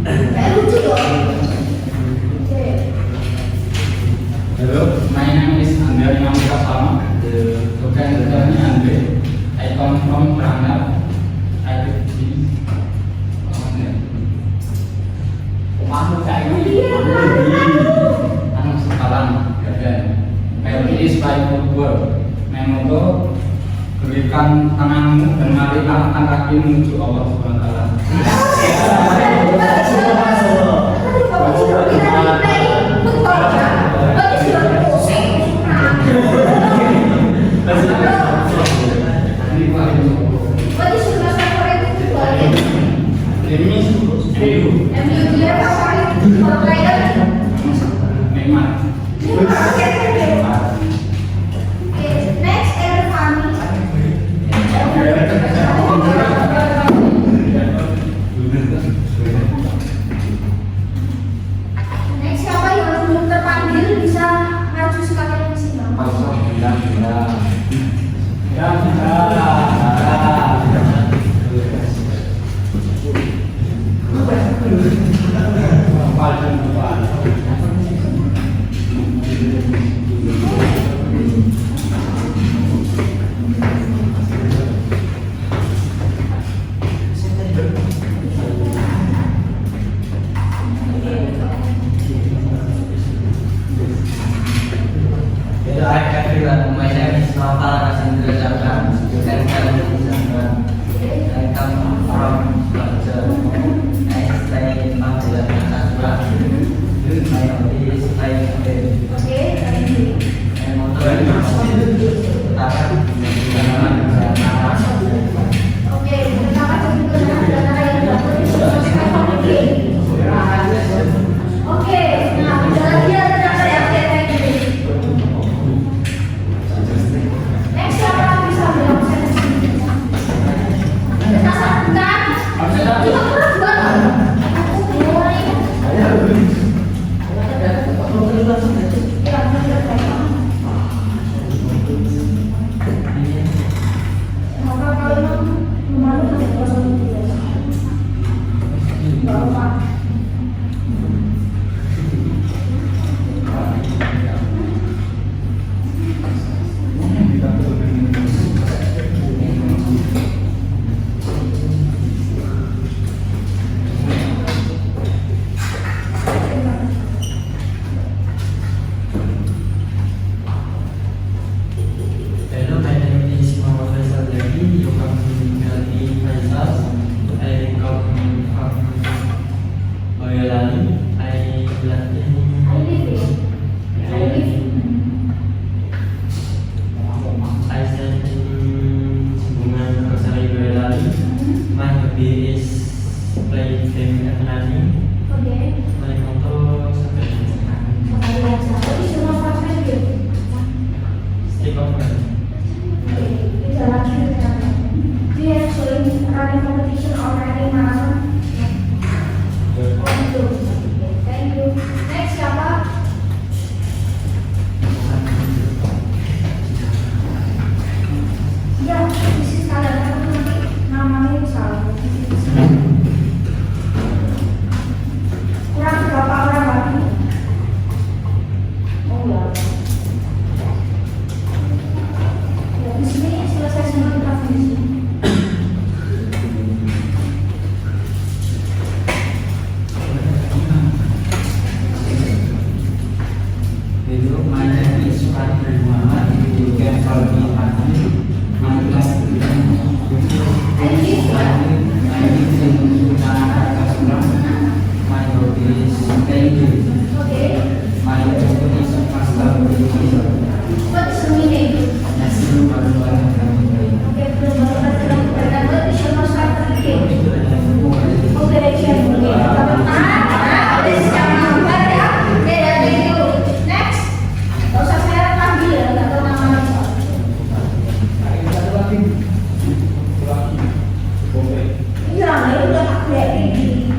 [SPEAKER 1] Kayak lucu loh. Oke.
[SPEAKER 5] Hello, my name is Andre Imam Prasama. Bukan namanya Andre. I come from Perangkat. I live di Rumahmu kayak ini. Anu Sekalan, Garden. My hobby is playing football. My motto, berikan tanganmu dan marilah angkat kaki menuju Allah Subhanahu wa Ta'ala.
[SPEAKER 1] What is your favorite football game?
[SPEAKER 5] Ini MU.
[SPEAKER 1] MU dia favorit player?
[SPEAKER 5] Neymar.
[SPEAKER 1] Oke, next Erfani. Next siapa yang belum terpanggil bisa maju sekalian ke sini.
[SPEAKER 4] Hello, everyone. My name is Noval Rasindra Jamran. You can call me Jamran. I come from Bangsa. I stay in Bangsa, Kartasura. My hobby is playing game.
[SPEAKER 1] Oke, thank you.
[SPEAKER 4] My motto is tetapkan jangan marah.
[SPEAKER 1] Oke, terima kasih juga dan yang dapat subscribe channel ini. Oke, nah bisa lagi ya ternyata ya. Oke, thank you. Next siapa bisa bilang saya sini? Kita satukan. Kita berdua. Ya,
[SPEAKER 4] conference.
[SPEAKER 1] Okay, it's a luxury travel. Do you have showing running competition or running marathon? Oh, itu. Thank you. Next siapa? Ya, isi sekalian karena nanti namanya salah. Kurang berapa orang lagi? Oh ya. Ya, di sini selesai semua kita finish.
[SPEAKER 5] Itu mainnya di surat dari Muhammad itu kan kalau di hati mantas
[SPEAKER 1] What's the meaning? Okay, belum baru bisa masuk ke Oke, action. Oke, ada siapa gambar ya? Beda itu. Next. Gak usah saya panggil ya, gak tahu namanya soalnya. Ini ramai udah aku lihat ini.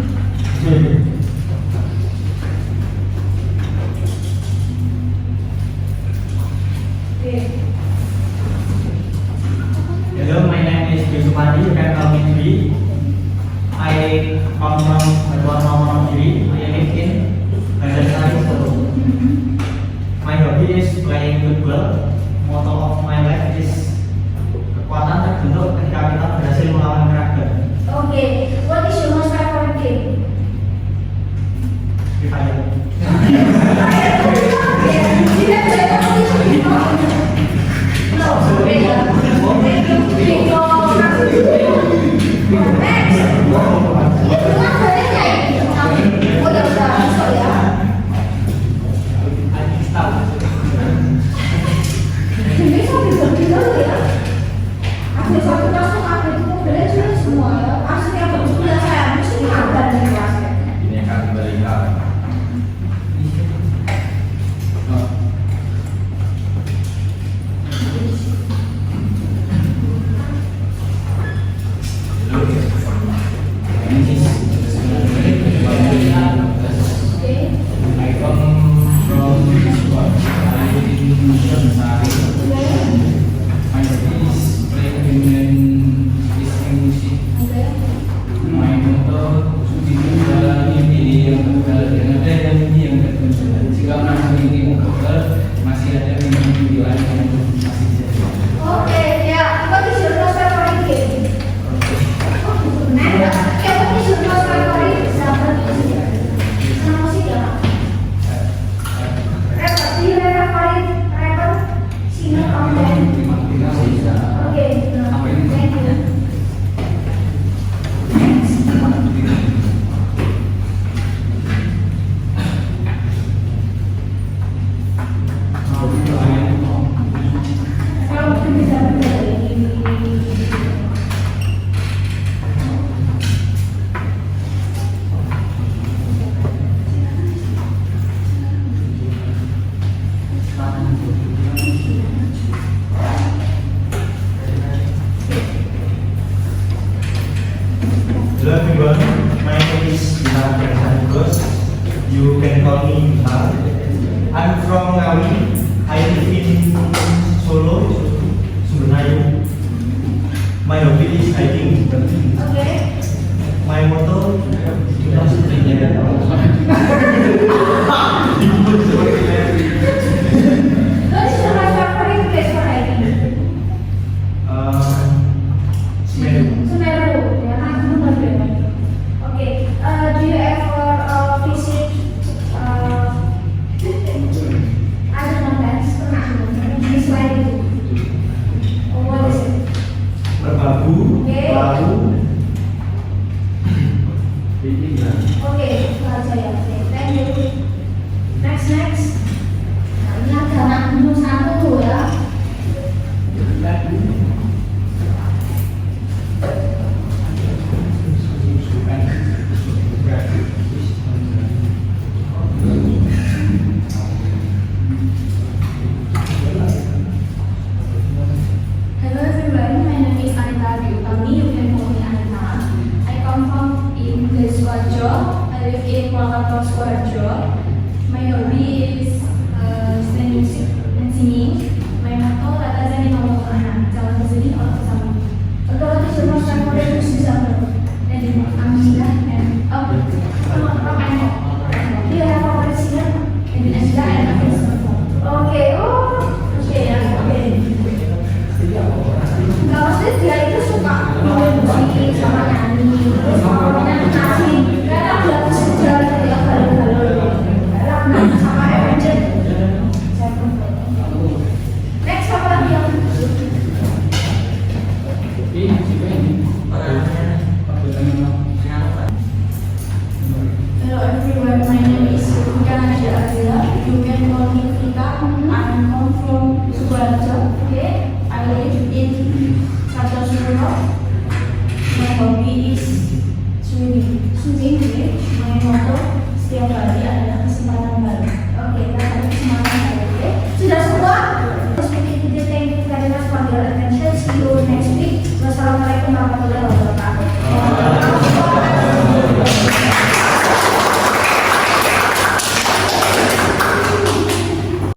[SPEAKER 1] Oke.
[SPEAKER 4] Hello, my name is Yusufadi. You can call me Dwi. I come from Monogiri. I live in Banjarnegara, Solo. My hobby is playing football. Motto of my life is kekuatan terbentuk ketika kita berhasil melawan karakter.
[SPEAKER 1] Oke, what is your most favorite game?
[SPEAKER 4] Free Fire.
[SPEAKER 1] Tidak bisa kompetisi. No, beda. Bingo. Next. Itu kan bedanya ini. Oh ya udah, masuk ya. Ini sampai berarti dulu ya. Asli satu masuk apa itu mobilnya sudah semua ya. Asli apa sudah saya mesti ada di kelasnya.
[SPEAKER 3] Ini akan berikan.
[SPEAKER 5] I come from I live in Sari. My hobby is playing and listening music. My motto jalani diri yang gagal dan ada yang mimpi yang tertunda. Jika merasa mimpi gagal, masih ada mimpi lain yang masih jadi.
[SPEAKER 1] Oke, ya, what is your most favorite game? Nah, what is your most favorite genre music? Senang musik ya? Rapper, do you have favorite rapper? Singer or band? Oke, thank you. Kalau mungkin bisa berdiri.
[SPEAKER 2] Hello everyone, my name is Bihar Persantos. You can call me Bihar. I'm from Ngawi. I live in Solo, Sumbernayu. My hobby is hiking.
[SPEAKER 1] Oke.
[SPEAKER 2] My motto
[SPEAKER 1] What is your most favorite place for hiking?
[SPEAKER 2] Semeru.
[SPEAKER 1] Semeru, ya kan benar benar. Oke, do you ever visit other mountains? Pernah di selain itu? Oh, what is it?
[SPEAKER 2] Merbabu,
[SPEAKER 1] Oke.
[SPEAKER 2] Lawu,
[SPEAKER 6] Keraton Sukoharjo. My hobby is studying music and singing. My motto kata jadi nomor anak, jangan kesini kalau bersama.
[SPEAKER 1] Kalau di rumah saya mau ada bisa dan di Aminah and dia yang favorit sih dan Angela and oke ya oke. Nggak maksudnya dia itu suka musik sama nyanyi, sama nyanyi, karena lagu sejarah ya halo sama Avenger. Next apa lagi yang
[SPEAKER 6] Hello everyone, my name is Vika Nadia Azila. You can call me Vika. I come from Sukoharjo. Okay, I live in Kartosurono. My hobby is swimming.
[SPEAKER 1] swimming